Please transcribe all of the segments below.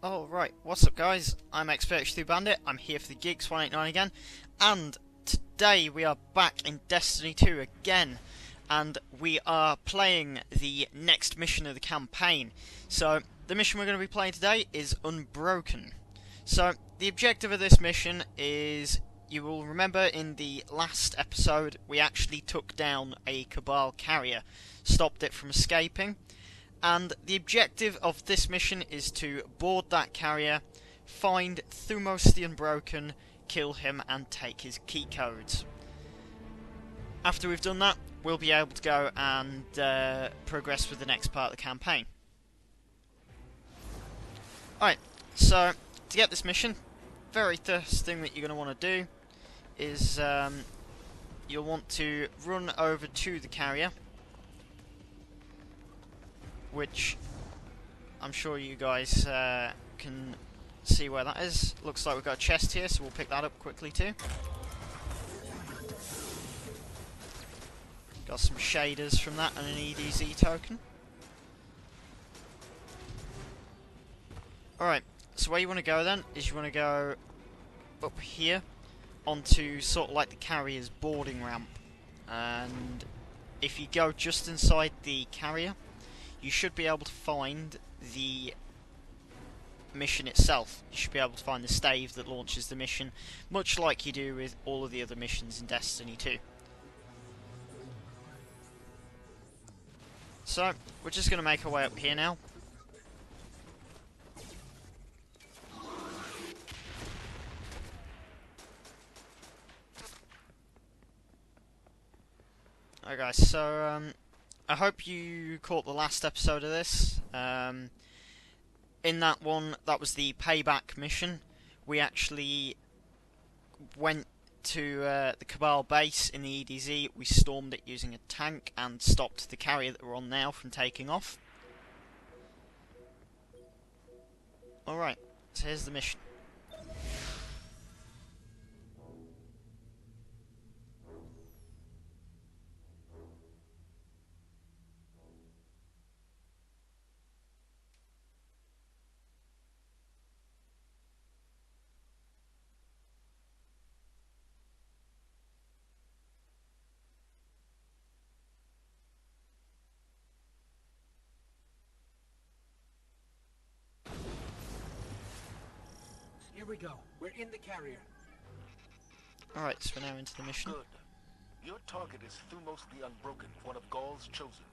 Oh right, what's up guys? I'm EP26 Bandit, I'm here for the Geeks 189 again, and today we are back in Destiny 2 again, and we are playing the next mission of the campaign. So, the mission we're going to be playing today is Unbroken. So, the objective of this mission is, you will remember in the last episode, we actually took down a Cabal carrier, stopped it from escaping. And the objective of this mission is to board that carrier, find Thumos The Unbroken, kill him and take his key codes. After we've done that, we'll be able to go and progress with the next part of the campaign. Alright, so to get this mission, very first thing that you're going to want to do is you'll want to run over to the carrier, which I'm sure you guys can see where that is. Looks like we've got a chest here, so we'll pick that up quickly too. Got some shaders from that and an EDZ token. Alright, so where you want to go then is you want to go up here onto sort of like the carrier's boarding ramp. And if you go just inside the carrier, you should be able to find the mission itself. You should be able to find the stave that launches the mission, much like you do with all of the other missions in Destiny 2. So, we're just going to make our way up here now. Alright guys, so I hope you caught the last episode of this. In that one, that was the payback mission. We actually went to the Cabal base in the EDZ. We stormed it using a tank and stopped the carrier that we're on now from taking off. Alright, so here's the mission. Here we go. We're in the carrier. Alright, so we're now into the mission. Good. Your target is Thumos The Unbroken, one of Ghaul's chosen.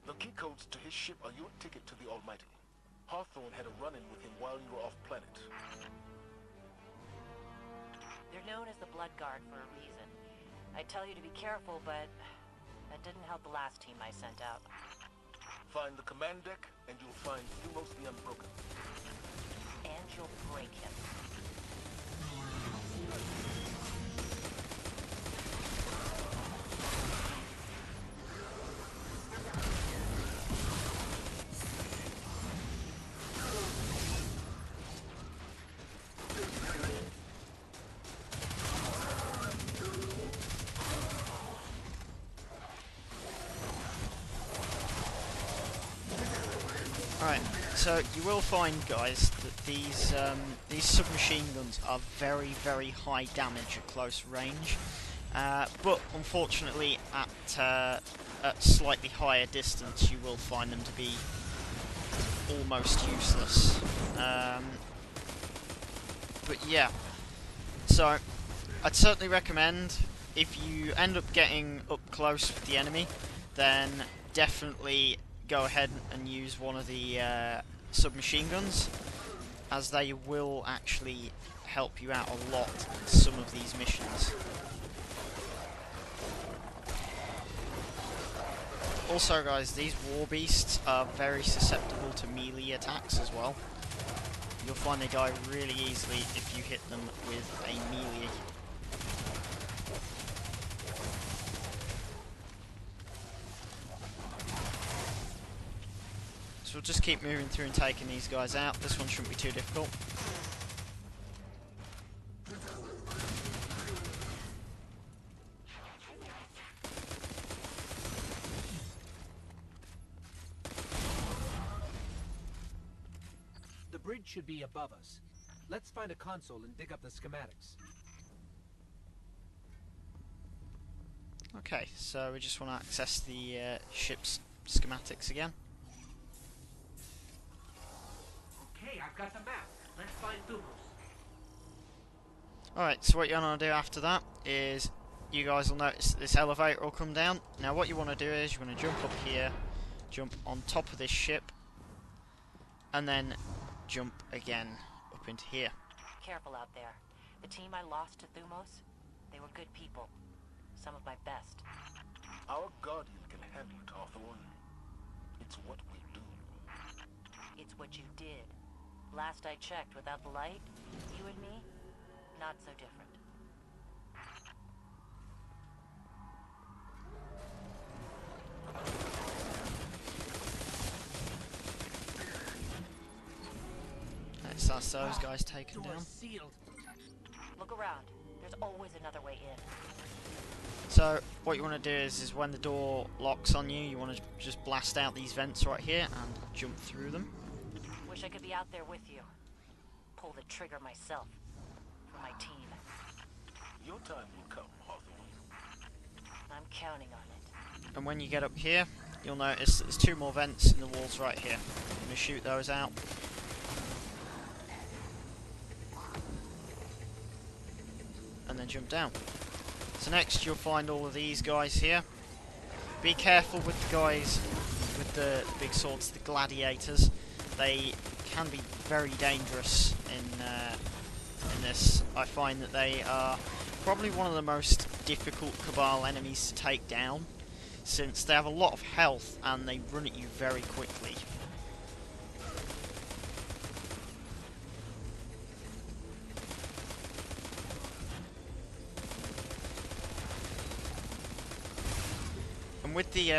The key codes to his ship are your ticket to the Almighty. Hawthorne had a run-in with him while you were off-planet. They're known as the Bloodguard for a reason. I tell you to be careful, but that didn't help the last team I sent out. Find the command deck, and you'll find Thumos The Unbroken. And you'll break him. Alright, so you will find, guys, that these submachine guns are very, very high damage at close range, but unfortunately at slightly higher distance you will find them to be almost useless. But yeah, so I'd certainly recommend, if you end up getting up close with the enemy, then definitely go ahead and use one of the submachine guns, as they will actually help you out a lot in some of these missions. Also guys, these war beasts are very susceptible to melee attacks as well. You'll find they die really easily if you hit them with a melee. So we'll just keep moving through and taking these guys out. This one shouldn't be too difficult. bridge should be above us. Let's find a console and dig up the schematics. Okay, so we just want to access the ship's schematics again. Okay, I've got the map. Let's find Thumos. Alright, so what you want to do after that is you guys will notice that this elevator will come down. Now what you want to do is you want to jump up here, jump on top of this ship, and then jump again up into here. Careful out there. The team I lost to Thumos, they were good people. Some of my best. Our Guardian can handle it, Hawthorne. It's what we do. It's what you did. Last I checked, without the light, you and me, not so different. That's those guys taken Door down. sealed. Look around. There's always another way in. So what you want to do is when the door locks on you, you want to just blast out these vents right here and jump through them. Wish I could be out there with you. Pull the trigger myself. For my team. Your time will come, Hawthorne. I'm counting on it. And when you get up here, you'll notice that there's 2 more vents in the walls right here. I'm going to shoot those out. And then jump down. So next you'll find all of these guys here. Be careful with the guys with the big swords, the gladiators. They can be very dangerous in this. I find that they are probably one of the most difficult Cabal enemies to take down, since they have a lot of health and they run at you very quickly. And with the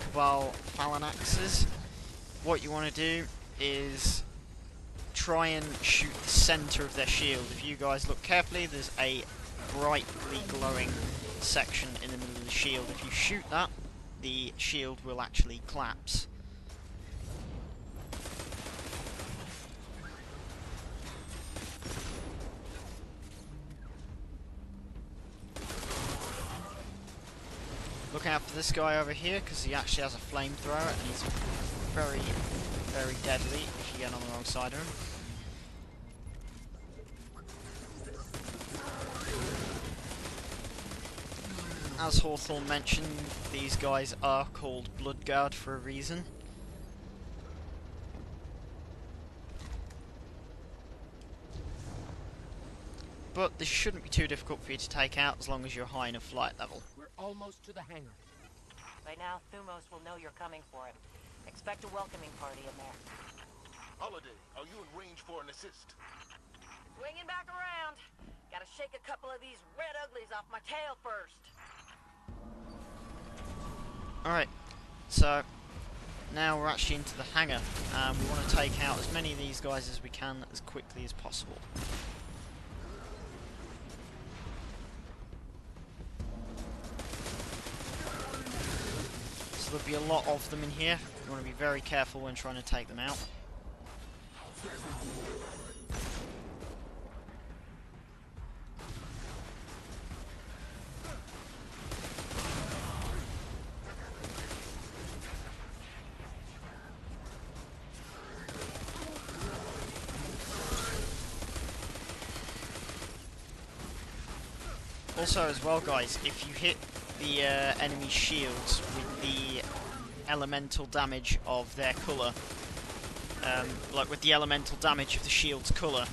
Cabal phalanxes, what you want to do is try and shoot the centre of their shield. If you guys look carefully, there's a brightly glowing section in the middle of the shield. If you shoot that, the shield will actually collapse. Look out for this guy over here, because he actually has a flamethrower and he's very, very deadly if you get on the wrong side of him. As Hawthorne mentioned, these guys are called Bloodguard for a reason. But this shouldn't be too difficult for you to take out as long as you're high enough flight level. We're almost to the hangar. By now, Thumos will know you're coming for him. Expect a welcoming party in there. Holiday, are you in range for an assist? Swinging back around. Gotta shake a couple of these red uglies off my tail first. Alright, so now we're actually into the hangar, and we want to take out as many of these guys as we can as quickly as possible. So there'll be a lot of them in here. You want to be very careful when trying to take them out. Also as well guys, if you hit the enemy shields with the elemental damage of their colour, like with the elemental damage of the shield's colour,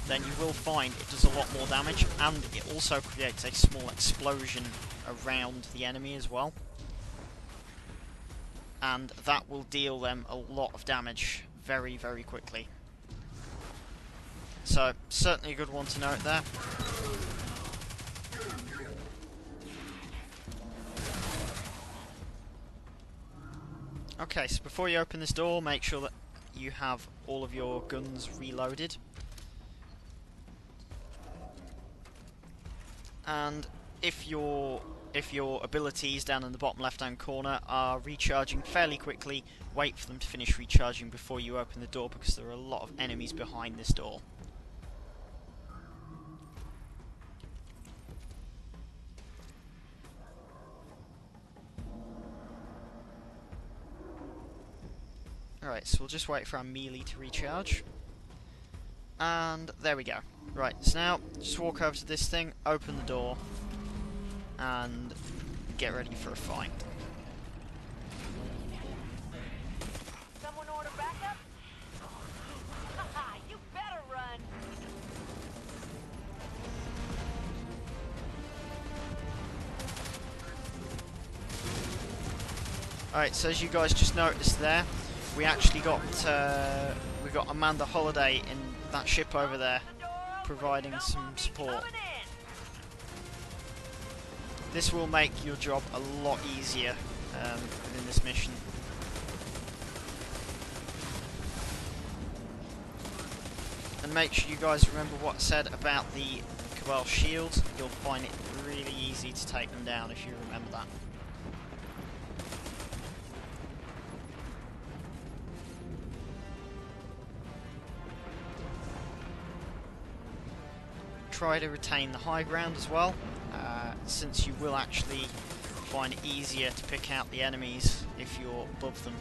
then you will find it does a lot more damage, and it also creates a small explosion around the enemy as well. And that will deal them a lot of damage very, very quickly. So, certainly a good one to note there. Okay, so before you open this door, make sure that you have all of your guns reloaded. And if you're if your abilities down in the bottom left hand corner are recharging fairly quickly, wait for them to finish recharging before you open the door, because there are a lot of enemies behind this door. Alright, so we'll just wait for our melee to recharge. And there we go. Right, so now just walk over to this thing, open the door, and get ready for a fight. Someone order backup? You better run. Alright, so as you guys just noticed there, we actually got Amanda Holiday in that ship over there, providing some support. This will make your job a lot easier within this mission. And make sure you guys remember what I said about the Cabal shield. You'll find it really easy to take them down if you remember that. Try to retain the high ground as well, since you will actually find it easier to pick out the enemies if you're above them.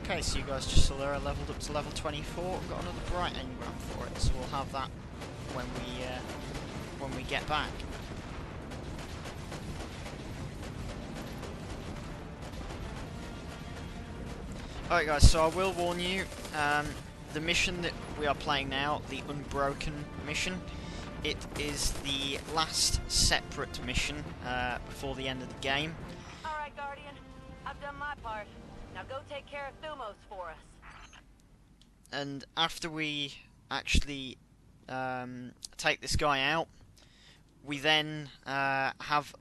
Okay, so you guys just saw there I leveled up to level 24, got another bright engram for it, so we'll have that when we get back. Alright guys, so I will warn you, the mission that we are playing now, the Unbroken mission, it is the last separate mission before the end of the game. Alright, Guardian. I've done my part. Now go take care of Thumos for us. And after we actually take this guy out, we then have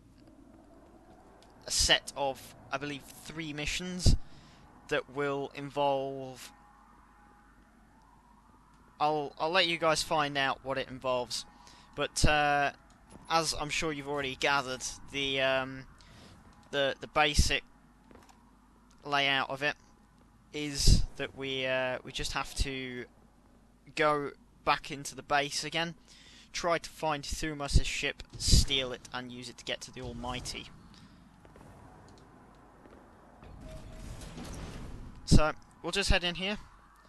a set of, I believe, 3 missions that will involve... I'll let you guys find out what it involves, but as I'm sure you've already gathered, the basic layout of it is that we just have to go back into the base again, try to find Thumos' ship, steal it, and use it to get to the Almighty. So, we'll just head in here,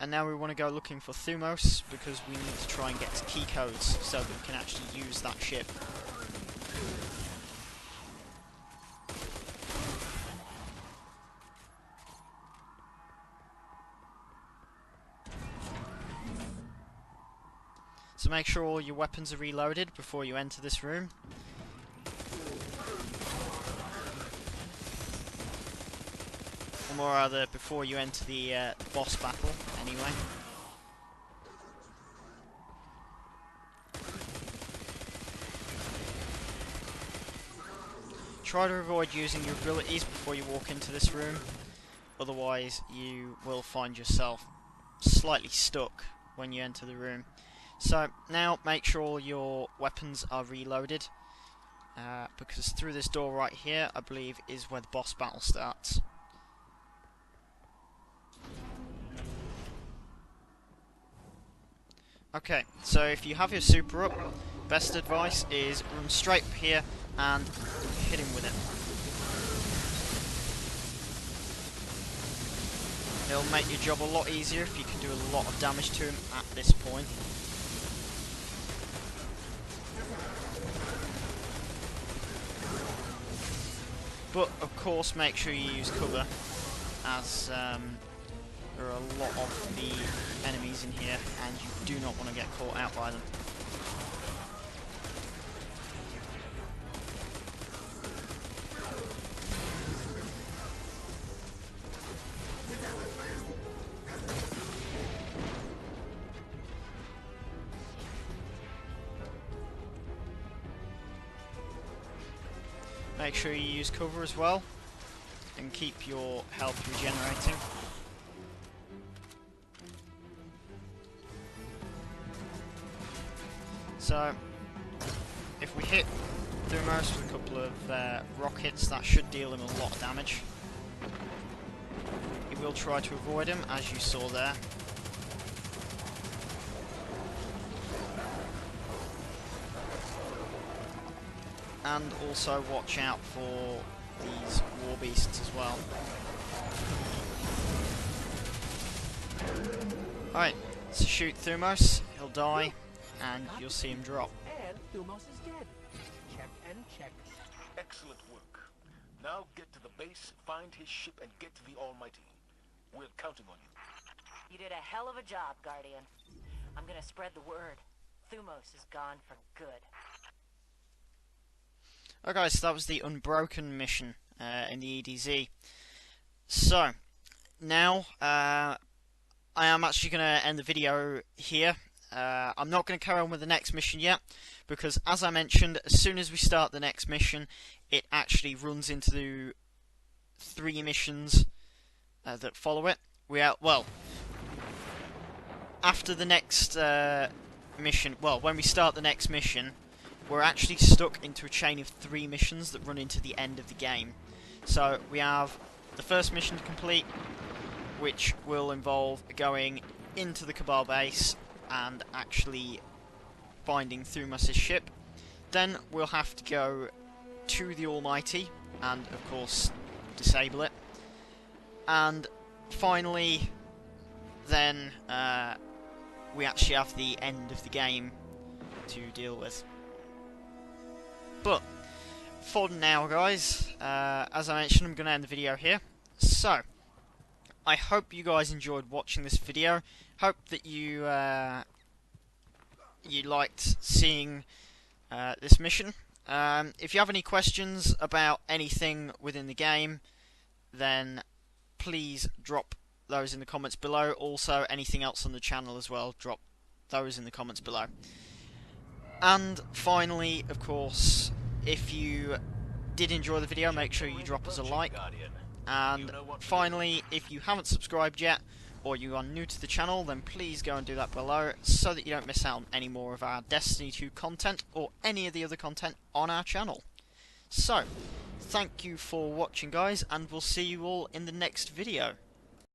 and now we want to go looking for Thumos, because we need to try and get key codes so that we can actually use that ship. So make sure all your weapons are reloaded before you enter this room. Or rather, before you enter the boss battle, anyway. Try to avoid using your abilities before you walk into this room, otherwise you will find yourself slightly stuck when you enter the room. So, now make sure all your weapons are reloaded, because through this door right here, I believe, is where the boss battle starts. Okay, so if you have your super up, best advice is run straight up here and hit him with it. It'll make your job a lot easier if you can do a lot of damage to him at this point. But of course make sure you use cover, as there are a lot of the enemies in here, and you do not want to get caught out by them. Make sure you use cover as well, and keep your health regenerating. So, if we hit Thumos with a couple of rockets, that should deal him a lot of damage. He will try to avoid him, as you saw there. And also watch out for these war beasts as well. Alright, so shoot Thumos, he'll die, and you'll see him drop. And Thumos is dead. Check and check. Excellent work. Now get to the base, find his ship, and get to the Almighty. We're counting on you. You did a hell of a job, Guardian. I'm gonna spread the word. Thumos is gone for good. Okay, so that was the Unbroken mission in the EDZ. So, now I am actually going to end the video here. I'm not going to carry on with the next mission yet, because as I mentioned, as soon as we start the next mission, it actually runs into the 3 missions that follow it. After the next mission, when we start the next mission, we're actually stuck into a chain of 3 missions that run into the end of the game. So we have the first mission to complete, which will involve going into the Cabal base and actually finding Thumos' ship. Then we'll have to go to the Almighty and, of course, disable it. And finally, then we actually have the end of the game to deal with. But for now, guys, as I mentioned, I'm going to end the video here. So, I hope you guys enjoyed watching this video. Hope that you liked seeing this mission. If you have any questions about anything within the game, then please drop those in the comments below. Also, anything else on the channel as well, drop those in the comments below. And finally, of course, if you did enjoy the video, make sure you drop us a like. And finally, if you haven't subscribed yet, or you are new to the channel, then please go and do that below, so that you don't miss out on any more of our Destiny 2 content, or any of the other content on our channel. So, thank you for watching, guys, and we'll see you all in the next video.